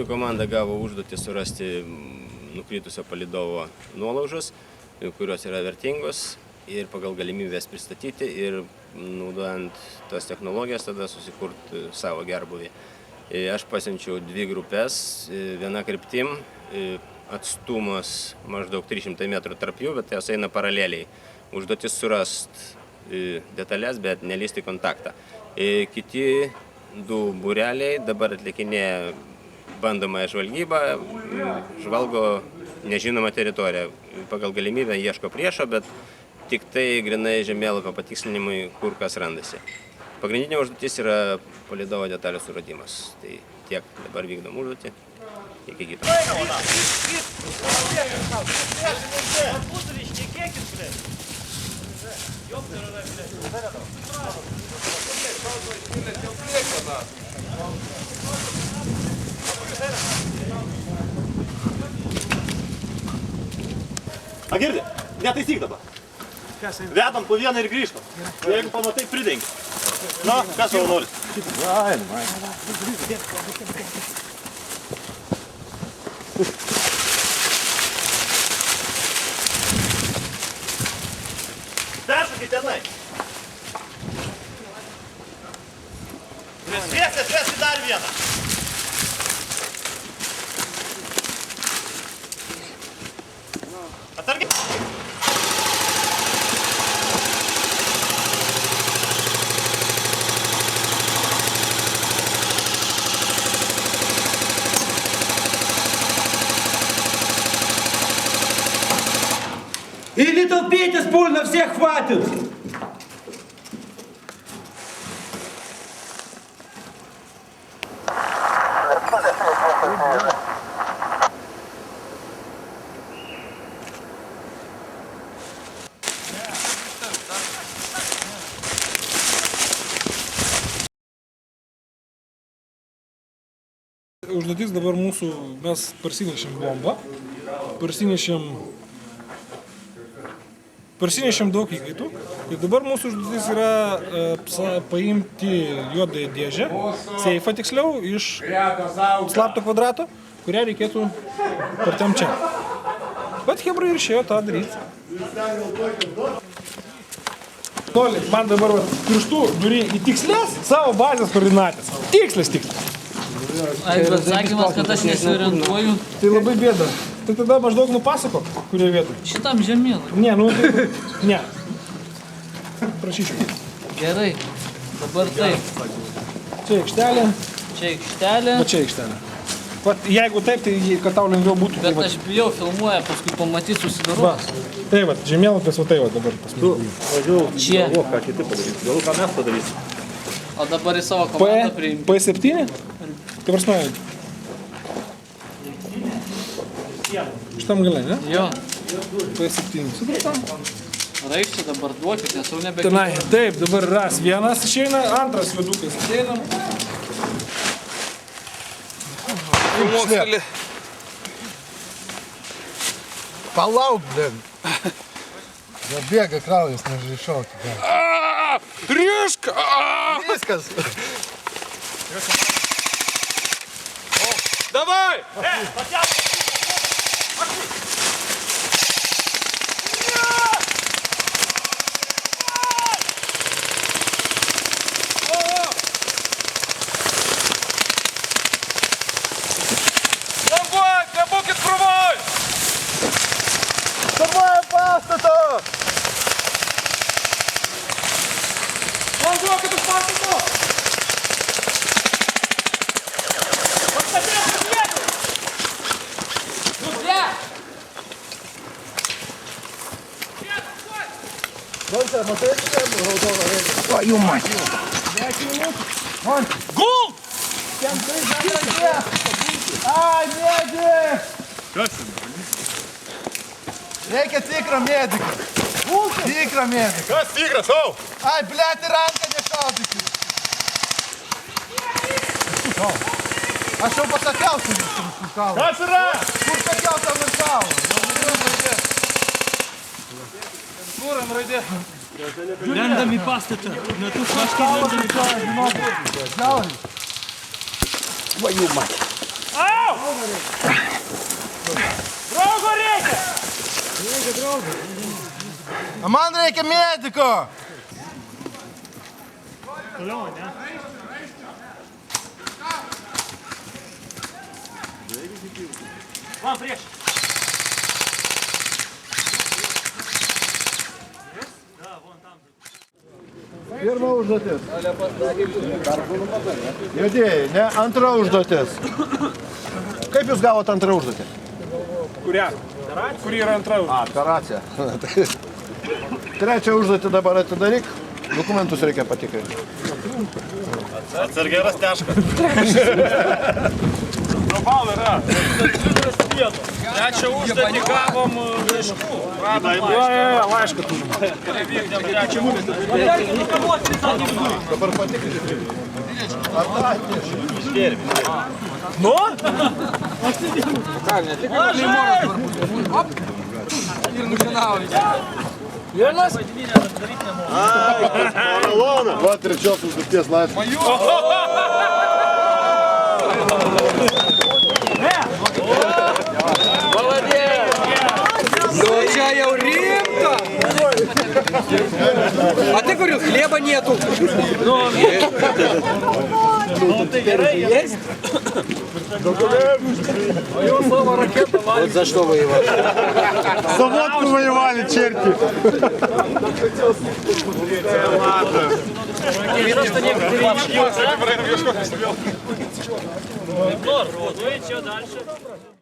Mūsų komanda gavo užduotį surasti nukritusio palydovo nuolaužas, kurios yra vertingos ir pagal galimybės pristatyti ir naudojant tas technologijas tada susikurti savo gerbuvį. Aš pasiunčiau 2 grupės, viena kryptim, atstumas maždaug 300 metrų tarp jų, bet jos eina paraleliai. Užduotis surasti detalės, bet nelysti kontaktą. Kiti 2 būreliai dabar atlikinėja bandomąją žvalgybą, žvalgo nežinomą teritoriją. Pagal galimybę ieško priešo, bet tik tai grinai žemėlapio patikslinimui, kur kas randasi. Pagrindinė užduotis yra palydovo detalių suradimas. Tai tiek dabar vykdom užduotį. Iki kito. A girdi, netaisyk dabar. Vedam po vieną ir grįžtam. Jeigu pamatai, pridengi. Na, kas jau nori? Peršokit tenai. Svėsi dar vieną. Atsargiai. Или толпитесь, пуль на всех хватит! Užduotis dabar mūsų, mes parsinešėm bombą, parsinešėm daug įkaitų ir dabar mūsų užduotis yra paimti juodąją dėžę, seifą tiksliau, iš slapto kvadrato, kurią reikėtų partem čia. Bet hebrai ir išėjo tą daryti. Toli, man dabar pirštų duri į tikslės savo bazės koordinatės. Tikslis. Ai, bet sakymas, kad aš nesiorientuoju. Tai labai bėda. Tai tada maždaug nupasakok, kurie vietoj. Šitam žemynui. Ne, ne. Prašyčiau. Gerai. Dabar taip. Čia aikštelė. Čia aikštelė. O čia aikštelė. Vat, jeigu taip, tai kad tau lengviau būtų. Bet aš bijau filmuoja, paskui pamatyti susidaros. Tai vat, žemėlapis va tai va dabar pas mus. Čia. Galvo, ką kiti padarys. Galvo, ką mes padarysim. O dabar į savo komandą priimti. P7? Tai prasme. Šitam gale, ne? Jo. P7. Supratam? Raikščią dabar duokit, nes jau nebe... Tenai, taip, dabar ras vienas išeina, antras vedukas išeinam. Palauk, blin. Bėga kraujas, nežinai šokti. Rieška! Viskas. Давай! Давай, nebūkit krūvoj! Samoja pastato! Važiuokit iš pastato! Dolce, matai, čia raudono reikia. O, jų mati. Gul! Ten tai žalė. Ai, mėdį! Kas? Reikia tikrą mėdiką. Tikrą mėdiką. Kas tigras, au? Ai, blėt, į ranką nešaudykit. Aš jau pasakiau, su visų kalą. Kas yra? Kur sakiau, tam ir kalą. Kūram raidė. Lendam į pastatą. Metu kažkaip lendam į pastatą. Žiauriai. Va jų matė. Draugo reikia! А man reikia mediko! Toliau, ne? Man prieš. Pirma užduotis. Judėjai, ne? Antra užduotis. Kaip jūs gavote antrą užduotį? Kurią? Kuri yra antra užduotis? A, operacija. Trečią užduotį dabar atidaryk. Dokumentus reikia patikrinti. Atsargiai ras tešką. Global yra. Trečią užduotį gavom laiškų. Laišką turim. Dabar patikrinti. Nu? Malona. Va, trečios užduoties laisvės. Ну, čia jau rimta. А ты говорил, хлеба нету. Есть? Вот за что воевали. За водку воевали, черти. Ну і що далі?